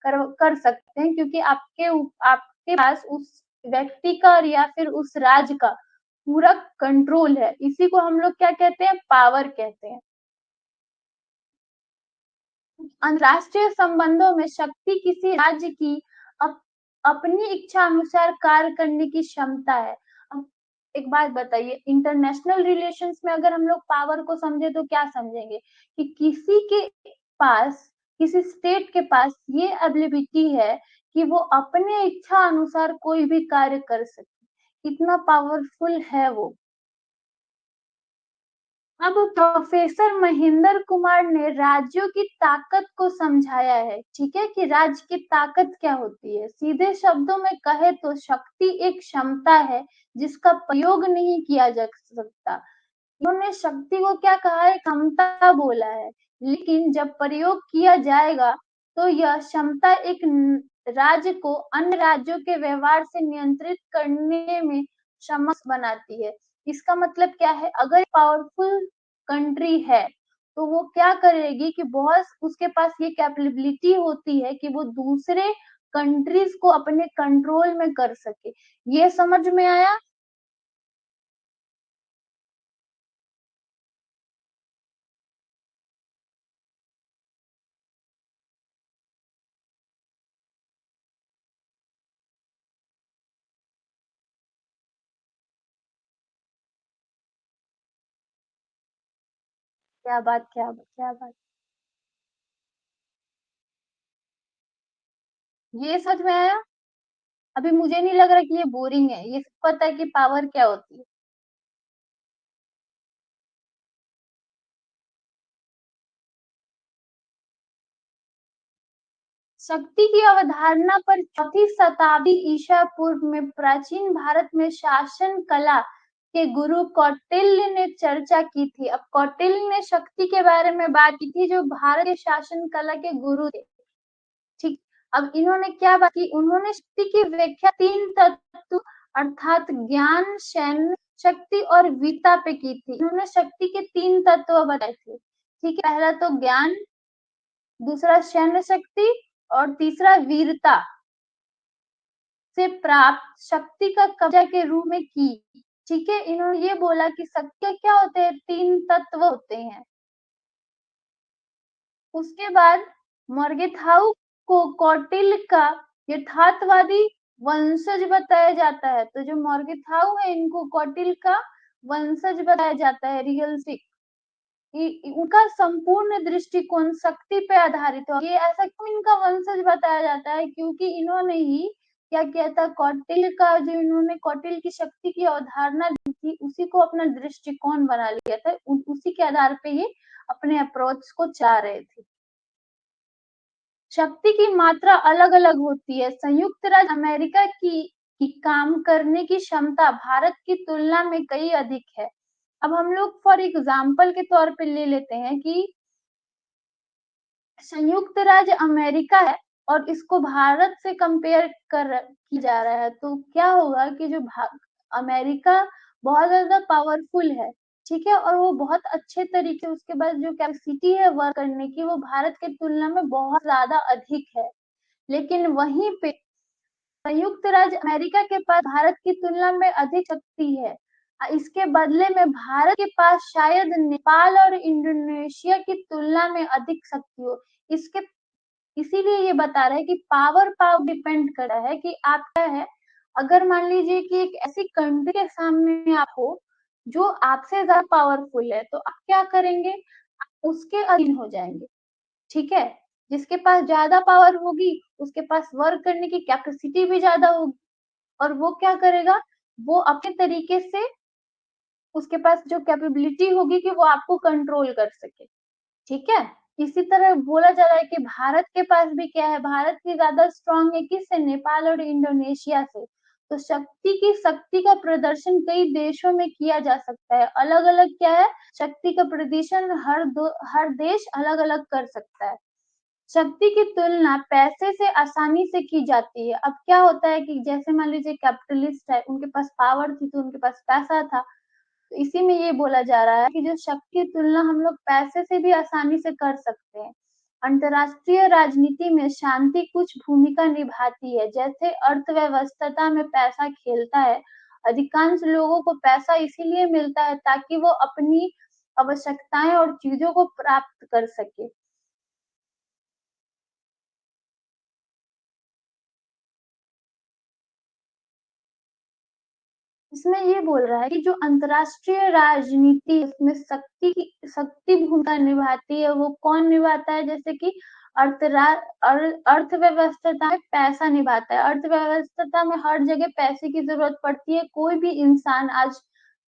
कर सकते हैं, क्योंकि आपके पास उस व्यक्ति का और या फिर उस राज्य का पूरा कंट्रोल है। इसी को हम लोग क्या कहते हैं, पावर कहते हैं। अंतरराष्ट्रीय संबंधों में शक्ति किसी राज्य की अपनी इच्छा अनुसार कार्य करने की क्षमता है। अब एक बात बताइए, इंटरनेशनल रिलेशंस में अगर हम लोग पावर को समझे तो क्या समझेंगे कि पास किसी स्टेट के पास ये एबिलिटी है कि वो अपने इच्छा अनुसार कोई भी कार्य कर सके, इतना पावरफुल है वो। अब प्रोफेसर महेंद्र कुमार ने राज्यों की ताकत को समझाया है, ठीक है, कि राज्य की ताकत क्या होती है। सीधे शब्दों में कहे तो शक्ति एक क्षमता है जिसका प्रयोग नहीं किया जा सकता। इन्होंने शक्ति को क्या कहा है, क्षमता बोला है, लेकिन जब प्रयोग किया जाएगा तो यह क्षमता एक राज्य को अन्य राज्यों के व्यवहार से नियंत्रित करने में सक्षम बनाती है। इसका मतलब क्या है, अगर पावरफुल कंट्री है तो वो क्या करेगी कि बहुत उसके पास ये कैपेबिलिटी होती है कि वो दूसरे कंट्रीज को अपने कंट्रोल में कर सके। ये समझ में आया? क्या बात, क्या बात, क्या बात। ये समझ में आया? अभी मुझे नहीं लग रहा कि ये बोरिंग है, ये सब पता है कि पावर क्या होती है। शक्ति की अवधारणा पर चौथी शताब्दी ईसा पूर्व में प्राचीन भारत में शासन कला के गुरु कौटिल्य ने चर्चा की थी। अब कौटिल्य ने शक्ति के बारे में बात की थी, जो भारत के शासन कला के गुरु थे। ठीक। अब इन्होंने क्या बात की, उन्होंने शक्ति की व्याख्या तीन तत्व अर्थात ज्ञान, सैन्य शक्ति और वीरता पे की थी। इन्होंने शक्ति के तीन तत्व बताए थे, ठीक है। पहला तो ज्ञान, दूसरा सैन्य शक्ति और तीसरा वीरता से प्राप्त शक्ति का कब्जा के रूप में की। ठीक है, इन्होंने ये बोला कि शक्ति क्या होते हैं, तीन तत्व होते हैं। उसके बाद मर्गेथाउ को कौटिल्य का यथार्थवादी वंशज बताया जाता है। तो जो मर्गेथाउ है इनको कौटिल्य का वंशज बताया जाता है, रियलिस्टिक। उनका संपूर्ण दृष्टिकोण शक्ति पे आधारित है। ये ऐसा क्यों इनका वंशज बताया जाता है, क्योंकि इन्होंने ही क्या किया था, कौटिल्य का जो इन्होंने कौटिल्य की शक्ति की अवधारणा दी थी उसी को अपना दृष्टिकोण बना लिया था। उसी के आधार पे ये अपने अप्रोच को चाह रहे थे। शक्ति की मात्रा अलग अलग होती है। संयुक्त राज्य अमेरिका की काम करने की क्षमता भारत की तुलना में कई अधिक है। अब हम लोग फॉर एग्जाम्पल के तौर पे ले लेते हैं कि संयुक्त राज्य अमेरिका है और इसको भारत से कंपेयर कर की जा रहा है, तो क्या होगा कि जो अमेरिका बहुत ज्यादा पावरफुल है, ठीक है, और वो बहुत अच्छे तरीके उसके पास जो कैपेसिटी है वर्क करने की वो भारत के तुलना में बहुत ज्यादा अधिक है। लेकिन वहीं पे संयुक्त राज्य अमेरिका के पास भारत की तुलना में अधिक शक्ति है। इसके बदले में भारत के पास शायद नेपाल और इंडोनेशिया की तुलना में अधिक शक्ति हो। इसके इसीलिए ये बता रहा है कि पावर पावर डिपेंड कर रहा है कि आप क्या है। अगर मान लीजिए कि एक ऐसी कंट्री के सामने आप हो जो आपसे ज्यादा पावरफुल है, तो आप क्या करेंगे, आप उसके अधीन हो जाएंगे, ठीक है। जिसके पास ज्यादा पावर होगी उसके पास वर्क करने की कैपेसिटी भी ज्यादा होगी, और वो क्या करेगा, वो अपने तरीके से उसके पास जो कैपेबिलिटी होगी कि वो आपको कंट्रोल कर सके, ठीक है। इसी तरह बोला जा रहा है कि भारत के पास भी क्या है, भारत की ज्यादा स्ट्रांग है किससे, नेपाल और इंडोनेशिया से। तो शक्ति का प्रदर्शन कई देशों में किया जा सकता है। अलग-अलग क्या है, शक्ति का प्रदर्शन हर देश अलग-अलग कर सकता है। शक्ति की तुलना पैसे से आसानी से की जाती है। अब क्या होता है कि जैसे मान लीजिए कैपिटलिस्ट है, उनके पास पावर थी तो उनके पास पैसा था। तो इसी में ये बोला जा रहा है कि जो शक्ति की तुलना हम लोग पैसे से भी आसानी से कर सकते हैं। अंतर्राष्ट्रीय राजनीति में शांति कुछ भूमिका निभाती है, जैसे अर्थव्यवस्था में पैसा खेलता है। अधिकांश लोगों को पैसा इसीलिए मिलता है ताकि वो अपनी आवश्यकताएं और चीजों को प्राप्त कर सके। इसमें ये बोल रहा है कि जो अंतर्राष्ट्रीय राजनीति उसमें शक्ति भूमिका निभाती है, वो कौन निभाता है? जैसे कि अर्थव्यवस्था में पैसा निभाता है। अर्थव्यवस्था में हर जगह पैसे की जरूरत पड़ती है। कोई भी इंसान आज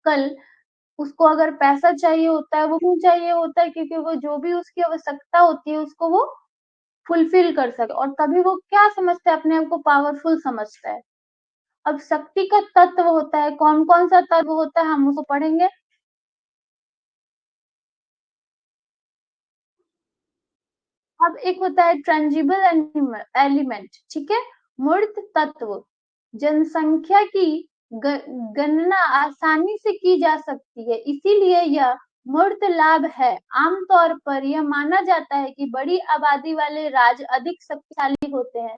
कल उसको अगर पैसा चाहिए होता है, वो क्यों चाहिए होता है? क्योंकि वो जो भी उसकी आवश्यकता होती है उसको वो फुलफिल कर सके, और तभी वो क्या समझता है, अपने आप को पावरफुल समझता है। अब शक्ति का तत्व होता है, कौन कौन सा तत्व होता है हम उसको पढ़ेंगे। अब एक होता है ट्रेंजिबल एलिमेंट, ठीक है, मूर्त तत्व। जनसंख्या की गणना आसानी से की जा सकती है, इसीलिए यह मूर्त लाभ है। आमतौर पर यह माना जाता है कि बड़ी आबादी वाले राज्य अधिक शक्तिशाली होते हैं।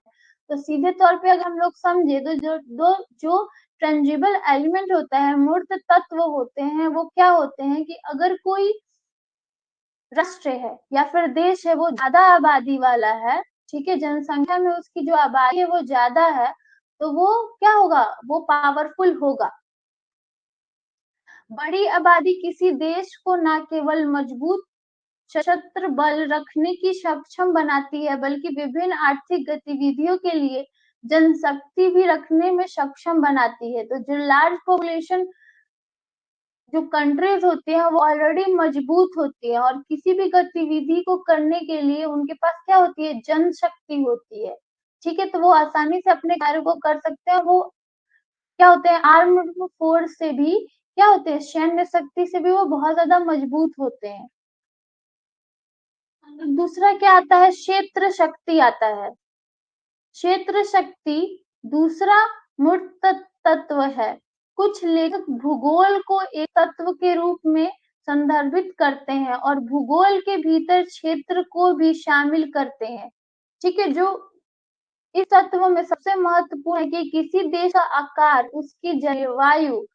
तो सीधे तौर पे अगर हम लोग समझे तो जो ट्रेंजिबल एलिमेंट होता है, मूर्त तत्व होते हैं, वो क्या होते हैं कि अगर कोई राष्ट्र है या फिर देश है, वो ज्यादा आबादी वाला है, ठीक है, जनसंख्या में उसकी जो आबादी है वो ज्यादा है, तो वो क्या होगा, वो पावरफुल होगा। बड़ी आबादी किसी देश को न केवल मजबूत सशस्त्र बल रखने की सक्षम बनाती है, बल्कि विभिन्न आर्थिक गतिविधियों के लिए जनशक्ति भी रखने में सक्षम बनाती है। तो जो लार्ज पॉपुलेशन जो कंट्रीज होती है वो ऑलरेडी मजबूत होती है, और किसी भी गतिविधि को करने के लिए उनके पास क्या होती है, जनशक्ति होती है। ठीक है, तो वो आसानी से अपने कार्य को कर सकते हैं। वो क्या होते हैं, आर्म्ड फोर्स से भी क्या होते हैं, सैन्य शक्ति से भी वो बहुत ज्यादा मजबूत होते हैं। दूसरा क्या आता है, क्षेत्र शक्ति आता है। क्षेत्र शक्ति दूसरा मूर्त तत्व है। कुछ लेखक भूगोल को एक तत्व के रूप में संदर्भित करते हैं और भूगोल के भीतर क्षेत्र को भी शामिल करते हैं। ठीक है, जो इस तत्व में सबसे महत्वपूर्ण है कि किसी देश का आकार, उसकी जलवायु,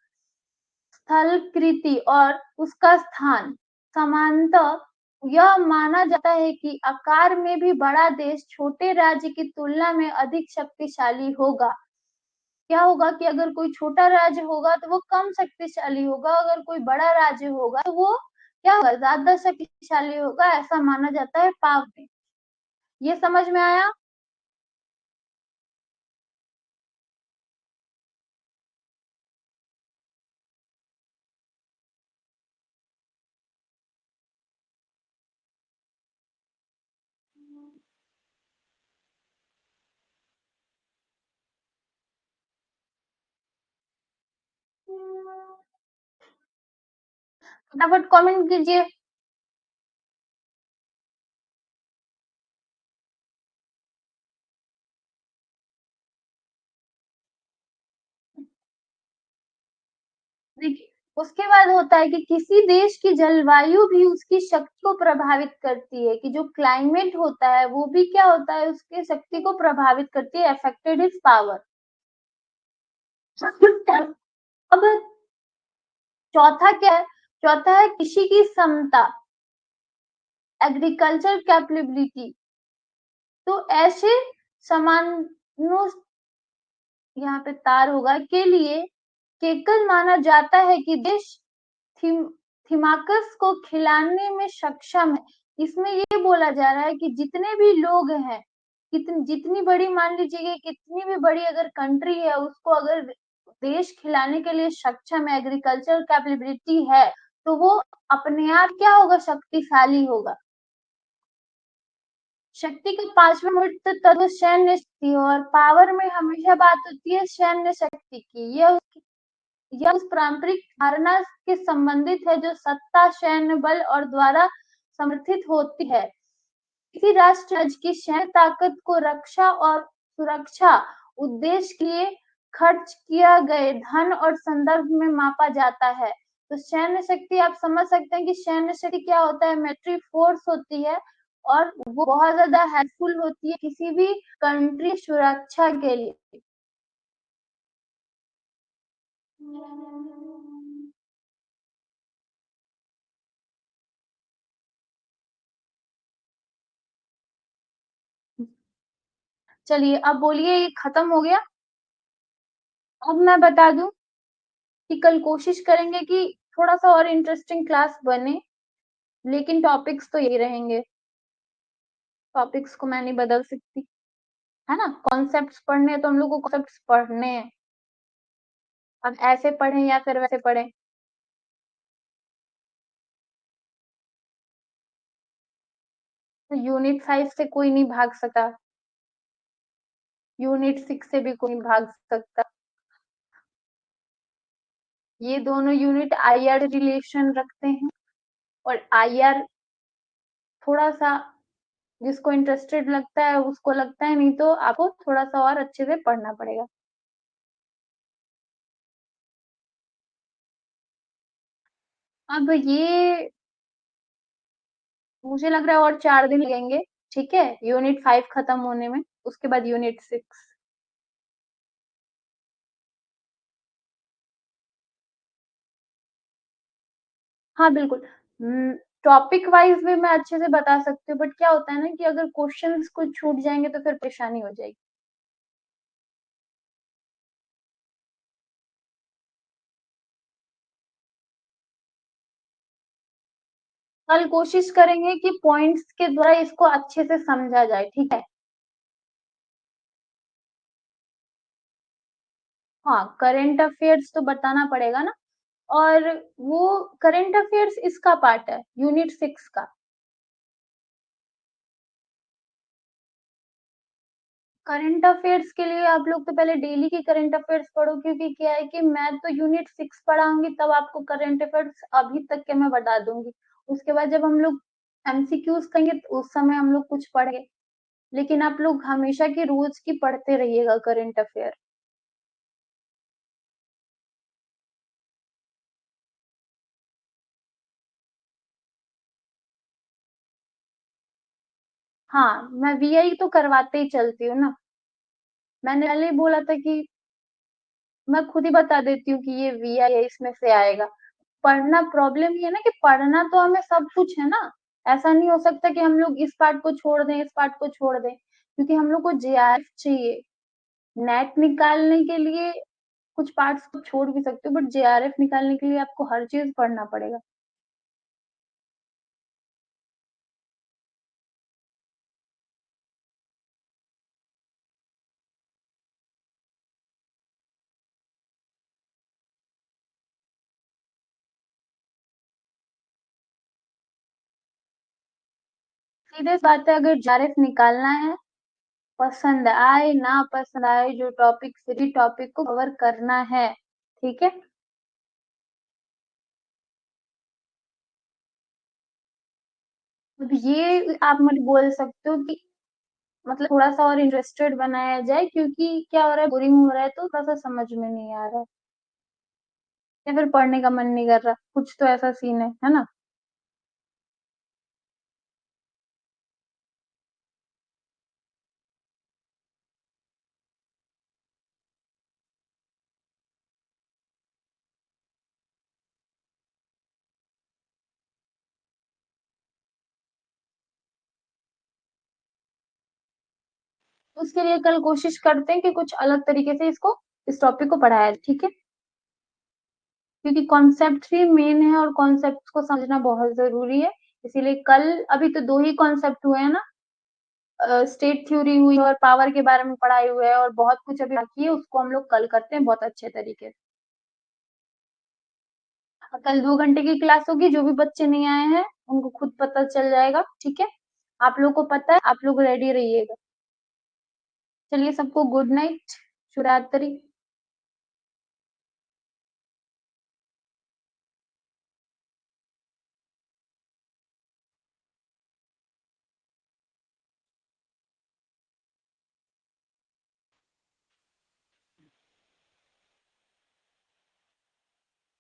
स्थलाकृति और उसका स्थान। सामान्यतः यह माना जाता है कि आकार में भी बड़ा देश छोटे राज्य की तुलना में अधिक शक्तिशाली होगा। क्या होगा कि अगर कोई छोटा राज्य होगा तो वो कम शक्तिशाली होगा, अगर कोई बड़ा राज्य होगा तो वो क्या होगा, ज्यादा शक्तिशाली होगा, ऐसा माना जाता है पाव में। ये समझ में आया? फटाफट कमेंट कीजिए। देखिए, उसके बाद होता है कि किसी देश की जलवायु भी उसकी शक्ति को प्रभावित करती है, कि जो क्लाइमेट होता है वो भी क्या होता है, उसकी शक्ति को प्रभावित करती है, अफेक्टेड इज पावर। अब चौथा क्या है, चौथा है कृषि की क्षमता, एग्रीकल्चर कैपेबिलिटी। तो ऐसे सामानों, यहाँ पे तार होगा, के लिए केकल माना जाता है कि देश थिमाकस को खिलाने में सक्षम है। इसमें ये बोला जा रहा है कि जितने भी लोग हैं, जितनी बड़ी, मान लीजिए कितनी भी बड़ी अगर कंट्री है, उसको अगर देश खिलाने के लिए सक्षम है, एग्रीकल्चर कैपेबिलिटी है, तो वो अपने आप क्या होगा, शक्तिशाली होगा। शक्ति का पांचवा मूर्त तत्व सैन्य शक्ति, और पावर में हमेशा बात होती है सैन्य शक्ति व्यक्ति की, यह उस पारंपरिक धारणा के संबंधित है जो सत्ता, सैन्य बल और द्वारा समर्थित होती है। किसी राष्ट्र राज्य की सैन्य ताकत को रक्षा और सुरक्षा उद्देश्य के लिए खर्च किया गए धन और संदर्भ में मापा जाता है। तो सैन्य शक्ति आप समझ सकते हैं कि सैन्य शक्ति क्या होता है, मिलिट्री फोर्स होती है और वो बहुत ज्यादा हेल्पफुल होती है किसी भी कंट्री सुरक्षा के लिए। चलिए अब बोलिए, ये खत्म हो गया। अब मैं बता दूं कि कल कोशिश करेंगे कि थोड़ा सा और इंटरेस्टिंग क्लास बने, लेकिन टॉपिक्स तो यही रहेंगे। टॉपिक्स को मैं नहीं बदल सकती, है ना। कॉन्सेप्ट्स पढ़ने हैं तो हम लोग को कॉन्सेप्ट्स पढ़ने हैं। अब ऐसे पढ़ें या फिर वैसे पढ़ें। तो यूनिट 5 से कोई नहीं भाग सकता, यूनिट 6 से भी कोई नहीं भाग सकता। ये दोनों यूनिट आईआर रिलेशन रखते हैं और आईआर थोड़ा सा जिसको इंटरेस्टेड लगता है उसको लगता है, नहीं तो आपको थोड़ा सा और अच्छे से पढ़ना पड़ेगा। अब ये मुझे लग रहा है और 4 दिन लगेंगे, ठीक है, यूनिट 5 खत्म होने में, उसके बाद यूनिट 6। हाँ बिल्कुल। टॉपिक वाइज भी मैं अच्छे से बता सकती हूँ, बट क्या होता है ना कि अगर क्वेश्चंस कुछ छूट जाएंगे तो फिर परेशानी हो जाएगी। कल कोशिश करेंगे कि पॉइंट्स के द्वारा इसको अच्छे से समझा जाए, ठीक है। हाँ, करंट अफेयर्स तो बताना पड़ेगा ना। और वो करंट अफेयर्स इसका पार्ट है, यूनिट 6 का। करंट अफेयर्स के लिए आप लोग तो पहले डेली की करंट अफेयर्स पढ़ो, क्योंकि क्या है कि मैं तो यूनिट 6 पढ़ाऊंगी, तब आपको करंट अफेयर्स अभी तक के मैं बता दूंगी। उसके बाद जब हम लोग एमसीक्यूज करेंगे तो उस समय हम लोग कुछ पढ़ेंगे, लेकिन आप लोग हमेशा की रोज की पढ़ते रहिएगा करंट अफेयर। हाँ, मैं वीआई तो करवाते ही चलती हूँ ना। मैंने पहले ही बोला था कि मैं खुद ही बता देती हूँ कि ये वीआई है, इसमें से आएगा। पढ़ना, प्रॉब्लम ये है ना कि पढ़ना तो हमें सब कुछ है ना। ऐसा नहीं हो सकता कि हम लोग इस पार्ट को छोड़ दें, इस पार्ट को छोड़ दें, क्योंकि हम लोग को जेआरएफ चाहिए। नेट निकालने के लिए कुछ पार्ट्स को छोड़ भी सकते हो, बट जेआरएफ निकालने के लिए आपको हर चीज पढ़ना पड़ेगा। सीधे सी बात है, अगर जेआरएफ निकालना है, पसंद आए ना पसंद आए, जो टॉपिक फ्री टॉपिक को कवर करना है, ठीक है। अब ये आप मुझे बोल सकते हो कि मतलब थोड़ा सा और इंटरेस्टेड बनाया जाए, क्योंकि क्या हो रहा है, बोरिंग हो रहा है तो थोड़ा सा समझ में नहीं आ रहा है, या फिर पढ़ने का मन नहीं कर रहा, कुछ तो ऐसा सीन है ना। उसके लिए कल कोशिश करते हैं कि कुछ अलग तरीके से इसको, इस टॉपिक को पढ़ाया जाए, ठीक है। क्योंकि कॉन्सेप्ट ही मेन है और कॉन्सेप्ट को समझना बहुत जरूरी है। इसीलिए कल, अभी तो 2 ही कॉन्सेप्ट हुए हैं ना, स्टेट थ्योरी हुई और पावर के बारे में पढ़ाई हुई है, और बहुत कुछ अभी बाकी है, उसको हम लोग कल करते हैं बहुत अच्छे तरीके से। कल 2 घंटे की क्लास होगी, जो भी बच्चे नहीं आए हैं उनको खुद पता चल जाएगा, ठीक है। आप लोग को पता है, आप लोग रेडी रहिएगा। चलिए, सबको गुड नाइट, शुभ रात्रि।